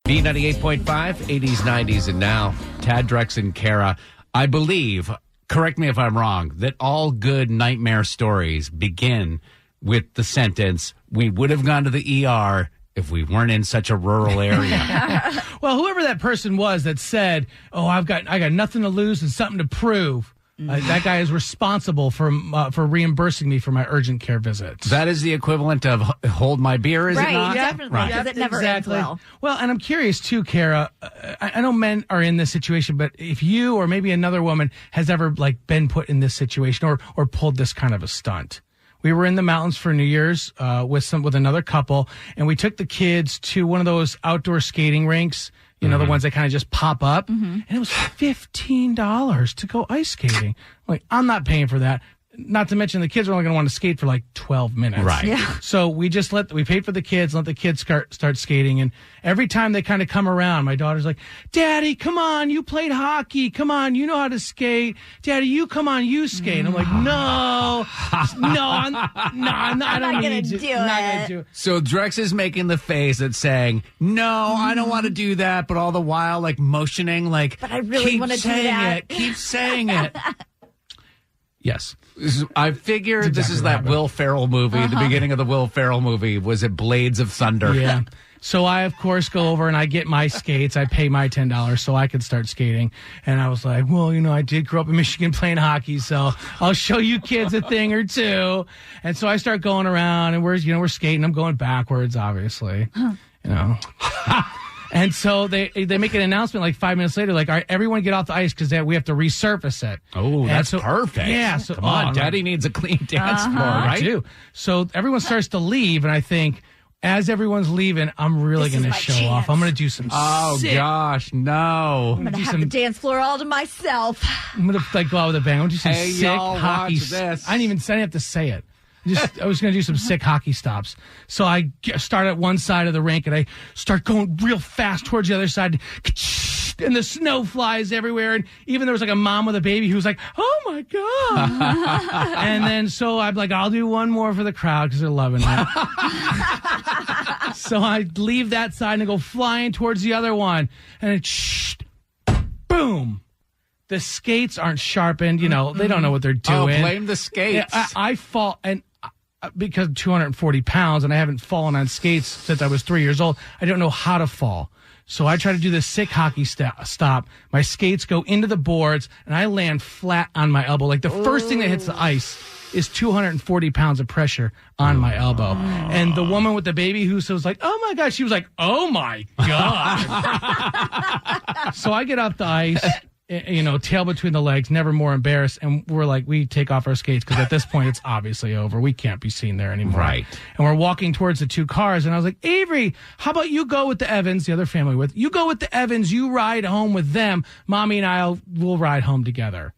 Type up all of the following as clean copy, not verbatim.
B98.5, 80s, 90s, and now. Tad, Drex, and Kara. I believe, correct me if I'm wrong, that all good nightmare stories begin with the sentence, "We would have gone to the ER if we weren't in such a rural area." Well, whoever that person was that said, "Oh, I got nothing to lose and something to prove," that guy is responsible for reimbursing me for my urgent care visits. That is the equivalent of hold my beer, is it not? Right, definitely, because it never ends well. Well, and I'm curious too, Kara. I know men are in this situation, but if you or maybe another woman has ever been put in this situation or pulled this kind of a stunt. We were in the mountains for New Year's with another couple, and we took the kids to one of those outdoor skating rinks. You know, the ones that kind of just pop up. And it was $15 to go ice skating. I'm not paying for that. Not to mention the kids are only going to want to skate for 12 minutes. Right. Yeah. So we just we paid for the kids, let the kids start skating. And every time they kind of come around, my daughter's like, "Daddy, come on, you played hockey. Come on, you know how to skate. Daddy, you come on, you skate." And I'm like, no, I don't not gonna do it. So Drex is making the face that's saying, "No, I don't want to do that," but all the while motioning but I really want to do that. Keep saying it. Yes. I figured this is that Will Ferrell movie. The beginning of the Will Ferrell movie. Was it Blades of Thunder? Yeah. So I, of course, go over and I get my skates. I pay my $10 so I could start skating. And I was like, well, I did grow up in Michigan playing hockey, so I'll show you kids a thing or two. And so I start going around and we're skating. I'm going backwards, obviously. And so they make an announcement 5 minutes later, all right, everyone get off the ice because we have to resurface it. Oh, that's perfect. Yeah. So, come on, Daddy needs a clean dance floor, right? I do. So everyone starts to leave, and I think as everyone's leaving, I'm really going to show off. I'm going to do some gosh, no. I'm going to have the dance floor all to myself. I'm going to go out with a bang. I'm going to do some sick hockey. This. I didn't have to say it. I was going to do some sick hockey stops. So I start at one side of the rink, and I start going real fast towards the other side. And the snow flies everywhere. And even there was a mom with a baby who was like, "Oh, my God." And then so I'm like, I'll do one more for the crowd because they're loving it. So I leave that side and go flying towards the other one. And boom. The skates aren't sharpened. They don't know what they're doing. Oh, blame the skates. Yeah, I fall, and because 240 pounds, and I haven't fallen on skates since I was 3 years old, I don't know how to fall. So I try to do this sick hockey stop. My skates go into the boards, and I land flat on my elbow. The first thing that hits the ice is 240 pounds of pressure on my elbow. And the woman with the baby who was like, "Oh, my God," she was like, "Oh, my God." So I get off the ice. Tail between the legs, never more embarrassed. And we take off our skates because at this point it's obviously over. We can't be seen there anymore. Right. And we're walking towards the two cars. And I was like, "Avery, how about you go with the Evans, the other family you go with the Evans, you ride home with them. Mommy and we'll ride home together."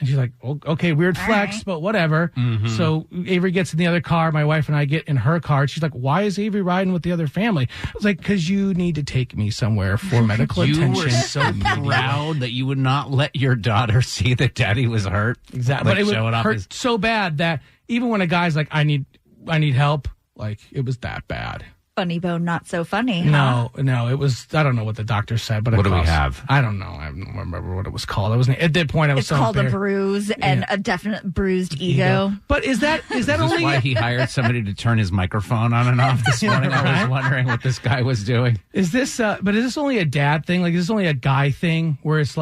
And she's like, "Okay, weird flex, right, but whatever." So Avery gets in the other car. My wife and I get in her car. She's like, "Why is Avery riding with the other family?" I was like, "Because you need to take me somewhere for medical attention." You were so proud that you would not let your daughter see that Daddy was hurt. Exactly. But it would hurt so bad that even when a guy's like, I need help, it was that bad. Funny bone, not so funny. No, it was. I don't know what the doctor said, but what do we have? I don't know. I don't remember what it was called. At that point, I was It's called a bruise and a definite bruised ego. But is that only why he hired somebody to turn his microphone on and off this morning? I was wondering what this guy was doing. Is this? But is this only a dad thing? Is this only a guy thing where it's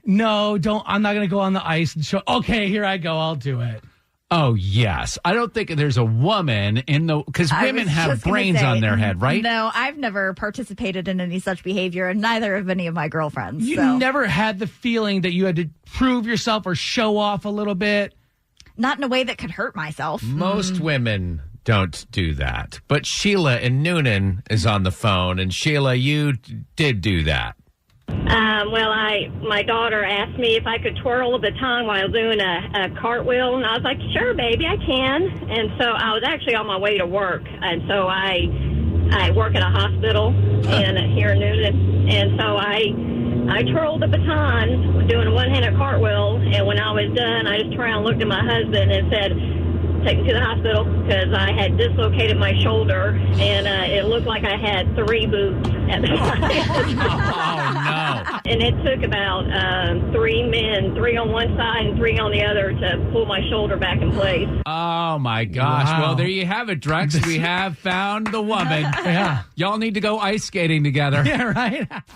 no, don't. I'm not going to go on the ice and show. Okay, here I go. I'll do it. Oh, yes. I don't think there's a woman because women have brains on their head, right? No, I've never participated in any such behavior, and neither have any of my girlfriends. You never had the feeling that you had to prove yourself or show off a little bit? Not in a way that could hurt myself. Most women don't do that. But Sheila in Noonan is on the phone, and Sheila, you did do that. My daughter asked me if I could twirl a baton while doing a cartwheel, and I was like, "Sure, baby, I can." And so I was actually on my way to work, and so I work at a hospital here in Noonan, and so I twirled the baton doing a one-handed cartwheel, and when I was done, I just turned around and looked at my husband and said, taken to the hospital because I had dislocated my shoulder, and it looked like I had 3 boots at the time. Oh, no. And it took about 3 men, 3 on one side and 3 on the other, to pull my shoulder back in place. Oh, my gosh. Wow. Well, there you have it, Drex. We have found the woman. Yeah. Y'all need to go ice skating together. Yeah, right.